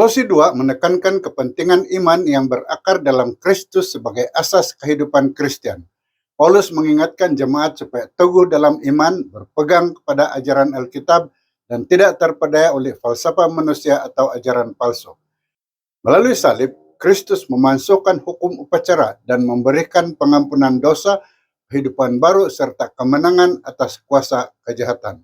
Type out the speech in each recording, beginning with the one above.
Kolose 2 menekankan kepentingan iman yang berakar dalam Kristus sebagai asas kehidupan Kristen. Paulus mengingatkan jemaat supaya teguh dalam iman, berpegang kepada ajaran Alkitab, dan tidak terpedaya oleh falsafah manusia atau ajaran palsu. Melalui salib, Kristus memasukkan hukum upacara dan memberikan pengampunan dosa, kehidupan baru, serta kemenangan atas kuasa kejahatan.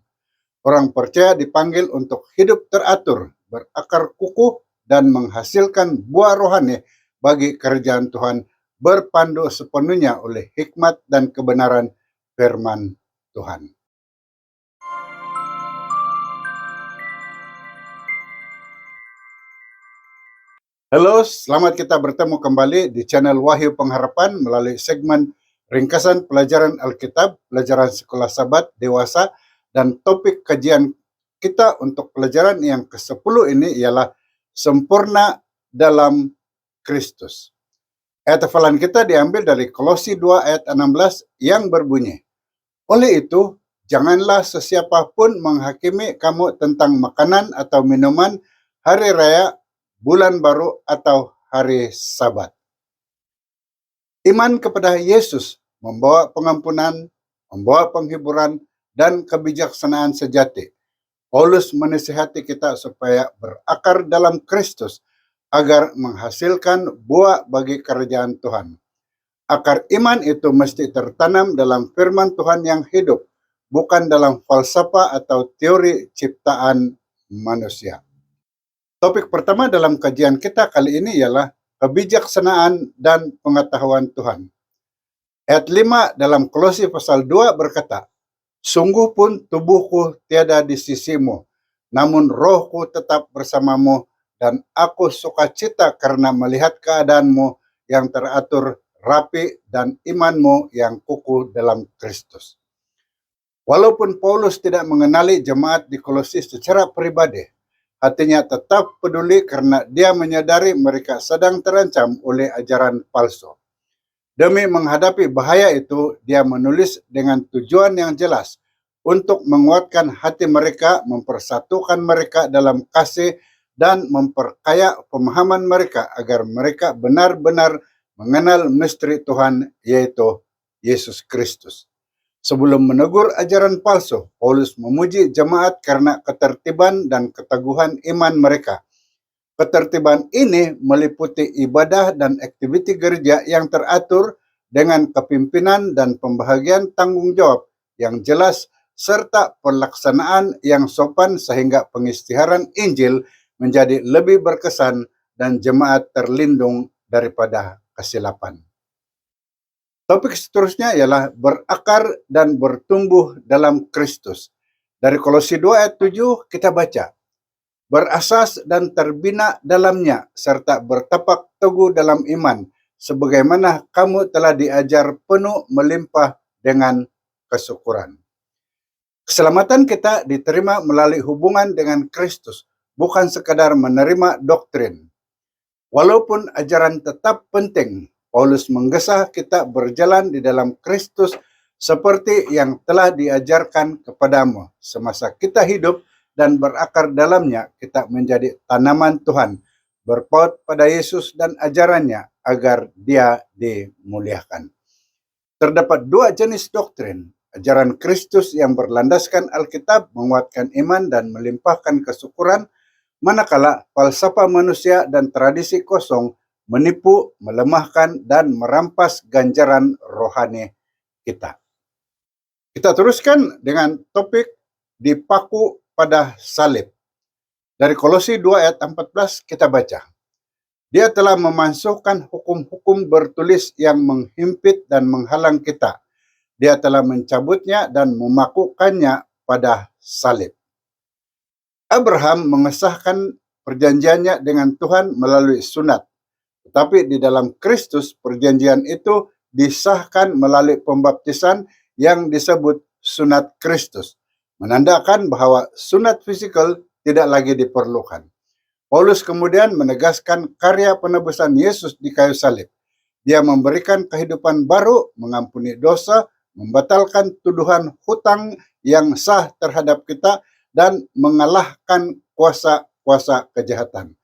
Orang percaya dipanggil untuk hidup teratur, berakar kukuh, dan menghasilkan buah rohani bagi kerajaan Tuhan, berpandu sepenuhnya oleh hikmat dan kebenaran firman Tuhan. Halo, selamat kita bertemu kembali di channel Wahyu Pengharapan melalui segmen ringkasan pelajaran Alkitab, pelajaran sekolah Sabat dewasa, dan topik kajian kita untuk pelajaran yang ke-10 ini ialah sempurna dalam Kristus. Ayat hafalan kita diambil dari Kolose 2 ayat 16 yang berbunyi, oleh itu, janganlah sesiapa pun menghakimi kamu tentang makanan atau minuman, hari raya, bulan baru, atau hari Sabat. Iman kepada Yesus membawa pengampunan, membawa penghiburan, dan kebijaksanaan sejati. Paulus menasihati kita supaya berakar dalam Kristus agar menghasilkan buah bagi kerajaan Tuhan. Akar iman itu mesti tertanam dalam firman Tuhan yang hidup, bukan dalam falsafah atau teori ciptaan manusia. Topik pertama dalam kajian kita kali ini ialah kebijaksanaan dan pengetahuan Tuhan. Ayat 5 dalam Kolose pasal 2 berkata, sungguh pun tubuhku tiada di sisimu, namun rohku tetap bersamamu, dan aku sukacita karena melihat keadaanmu yang teratur, rapi, dan imanmu yang kukuh dalam Kristus. Walaupun Paulus tidak mengenali jemaat di Kolose secara pribadi, hatinya tetap peduli karena dia menyadari mereka sedang terancam oleh ajaran palsu. Demi menghadapi bahaya itu, dia menulis dengan tujuan yang jelas untuk menguatkan hati mereka, mempersatukan mereka dalam kasih, dan memperkaya pemahaman mereka agar mereka benar-benar mengenal misteri Tuhan, yaitu Yesus Kristus. Sebelum menegur ajaran palsu, Paulus memuji jemaat karena ketertiban dan keteguhan iman mereka. Ketertiban ini meliputi ibadah dan aktiviti gereja yang teratur dengan kepimpinan dan pembahagian tanggung jawab yang jelas serta pelaksanaan yang sopan sehingga pengisytiharan Injil menjadi lebih berkesan dan jemaat terlindung daripada kesilapan. Topik seterusnya ialah berakar dan bertumbuh dalam Kristus. Dari Kolose 2 ayat 7 kita baca, berasas dan terbina dalamnya, serta bertapak teguh dalam iman, sebagaimana kamu telah diajar penuh melimpah dengan kesyukuran. Keselamatan kita diterima melalui hubungan dengan Kristus, bukan sekadar menerima doktrin. Walaupun ajaran tetap penting, Paulus menggesa kita berjalan di dalam Kristus seperti yang telah diajarkan kepadamu semasa kita hidup, dan berakar dalamnya kita menjadi tanaman Tuhan, berpaut pada Yesus dan ajarannya agar dia dimuliakan. Terdapat dua jenis doktrin, ajaran Kristus yang berlandaskan Alkitab, menguatkan iman dan melimpahkan kesyukuran, manakala falsafah manusia dan tradisi kosong menipu, melemahkan, dan merampas ganjaran rohani kita. Kita teruskan dengan topik dipaku pada salib. Dari Kolose 2 ayat 14 kita baca, dia telah memasukkan hukum-hukum bertulis yang menghimpit dan menghalang kita. Dia telah mencabutnya dan memakukannya pada salib. Abraham mengesahkan perjanjiannya dengan Tuhan melalui sunat. Tetapi di dalam Kristus perjanjian itu disahkan melalui pembaptisan yang disebut sunat Kristus, menandakan bahwa sunat fisikal tidak lagi diperlukan. Paulus kemudian menegaskan karya penebusan Yesus di kayu salib. Dia memberikan kehidupan baru, mengampuni dosa, membatalkan tuduhan hutang yang sah terhadap kita, dan mengalahkan kuasa-kuasa kejahatan.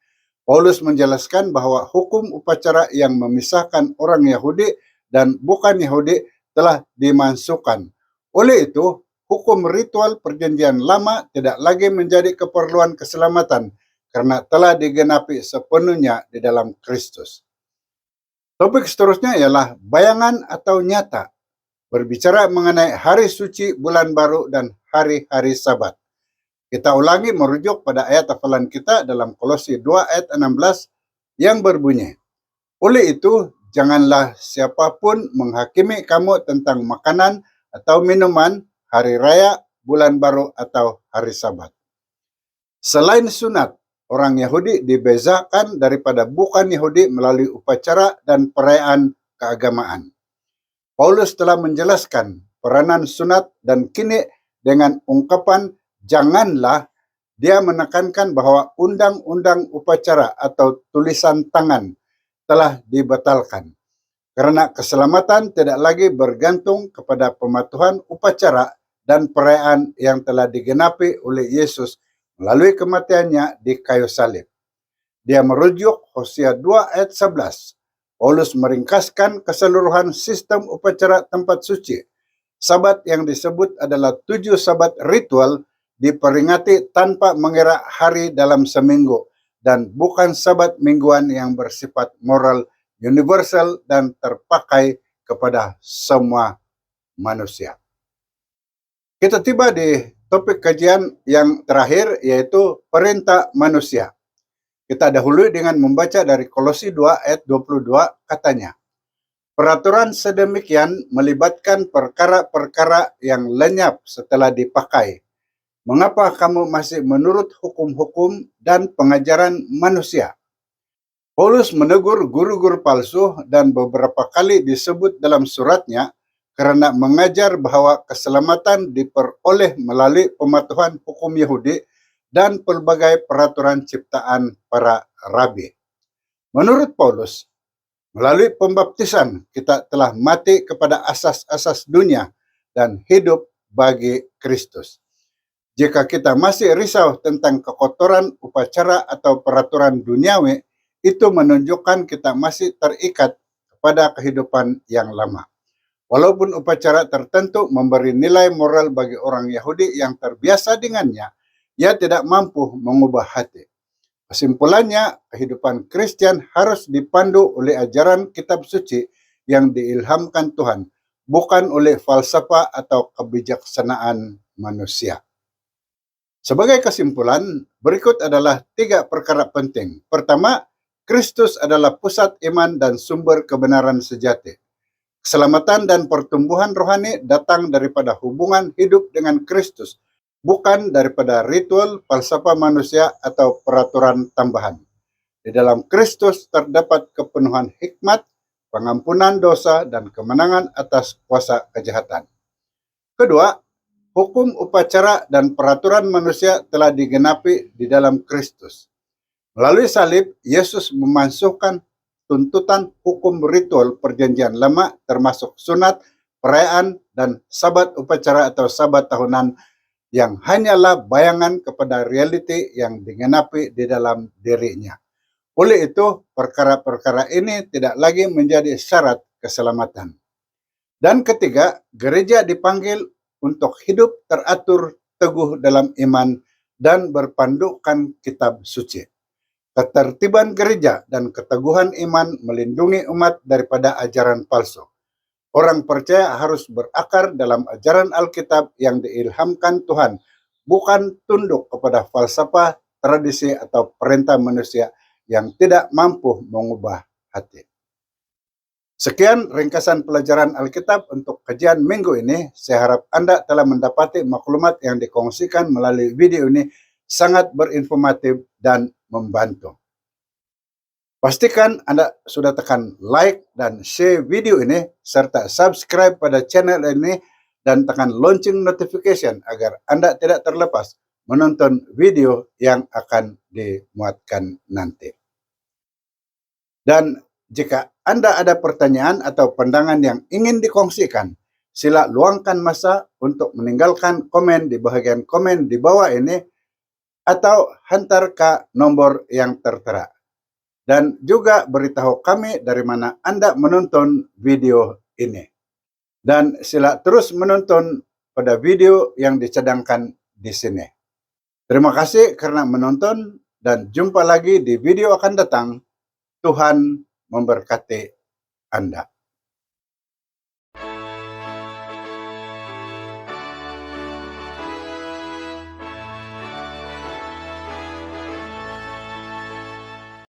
Paulus menjelaskan bahwa hukum upacara yang memisahkan orang Yahudi dan bukan Yahudi telah dimasukkan. Oleh itu, hukum ritual perjanjian lama tidak lagi menjadi keperluan keselamatan karena telah digenapi sepenuhnya di dalam Kristus. Topik seterusnya ialah bayangan atau nyata, berbicara mengenai hari suci, bulan baru, dan hari-hari Sabat. Kita ulangi merujuk pada ayat hafalan kita dalam Kolose 2 ayat 16 yang berbunyi, oleh itu, janganlah siapapun menghakimi kamu tentang makanan atau minuman, hari raya, bulan baru, atau hari Sabat. Selain sunat, orang Yahudi dibezakan daripada bukan Yahudi melalui upacara dan perayaan keagamaan. Paulus telah menjelaskan peranan sunat dan kini dengan ungkapan janganlah, dia menekankan bahwa undang-undang upacara atau tulisan tangan telah dibatalkan. Karena keselamatan tidak lagi bergantung kepada pematuhan upacara dan perayaan yang telah digenapi oleh Yesus melalui kematiannya di kayu salib. Dia merujuk Hosea 2 ayat 11. Paulus meringkaskan keseluruhan sistem upacara tempat suci. Sabat yang disebut adalah 7 sabat ritual diperingati tanpa mengira hari dalam seminggu dan bukan sabat mingguan yang bersifat moral, universal, dan terpakai kepada semua manusia. Kita tiba di topik kajian yang terakhir, yaitu perintah manusia. Kita dahului dengan membaca dari Kolose 2 ayat 22, katanya, peraturan sedemikian melibatkan perkara-perkara yang lenyap setelah dipakai. Mengapa kamu masih menurut hukum-hukum dan pengajaran manusia? Paulus menegur guru-guru palsu dan beberapa kali disebut dalam suratnya karena mengajar bahwa keselamatan diperoleh melalui pematuhan hukum Yahudi dan pelbagai peraturan ciptaan para rabi. Menurut Paulus, melalui pembaptisan kita telah mati kepada asas-asas dunia dan hidup bagi Kristus. Jika kita masih risau tentang kekotoran upacara atau peraturan duniawi, itu menunjukkan kita masih terikat kepada kehidupan yang lama. Walaupun upacara tertentu memberi nilai moral bagi orang Yahudi yang terbiasa dengannya, ia tidak mampu mengubah hati. Kesimpulannya, kehidupan Kristen harus dipandu oleh ajaran kitab suci yang diilhamkan Tuhan, bukan oleh falsafah atau kebijaksanaan manusia. Sebagai kesimpulan, berikut adalah 3 perkara penting. Pertama, Kristus adalah pusat iman dan sumber kebenaran sejati. Keselamatan dan pertumbuhan rohani datang daripada hubungan hidup dengan Kristus, bukan daripada ritual, falsafah manusia, atau peraturan tambahan. Di dalam Kristus terdapat kepenuhan hikmat, pengampunan dosa, dan kemenangan atas kuasa kejahatan. Kedua, hukum upacara dan peraturan manusia telah digenapi di dalam Kristus. Melalui salib, Yesus memasukkan tuntutan hukum ritual perjanjian lama termasuk sunat, perayaan, dan sabat upacara atau sabat tahunan yang hanyalah bayangan kepada realiti yang digenapi di dalam dirinya. Oleh itu, perkara-perkara ini tidak lagi menjadi syarat keselamatan. Dan ketiga, gereja dipanggil untuk hidup teratur teguh dalam iman dan berpandukan kitab suci. Ketertiban gereja dan keteguhan iman melindungi umat daripada ajaran palsu. Orang percaya harus berakar dalam ajaran Alkitab yang diilhamkan Tuhan, bukan tunduk kepada falsafah, tradisi, atau perintah manusia yang tidak mampu mengubah hati. Sekian ringkasan pelajaran Alkitab untuk kajian minggu ini. Saya harap Anda telah mendapati maklumat yang dikongsikan melalui video ini sangat berinformatif dan membantu. Pastikan Anda sudah tekan like dan share video ini, serta subscribe pada channel ini, dan tekan lonceng notification agar Anda tidak terlepas menonton video yang akan dimuatkan nanti. Dan jika Anda ada pertanyaan atau pandangan yang ingin dikongsikan, sila luangkan masa untuk meninggalkan komen di bahagian komen di bawah ini atau hantar ke nomor yang tertera. dan juga beritahu kami dari mana Anda menonton video ini. Dan sila terus menonton pada video yang dicadangkan di sini. Terima kasih karena menonton dan jumpa lagi di video akan datang. Tuhan memberkati Anda.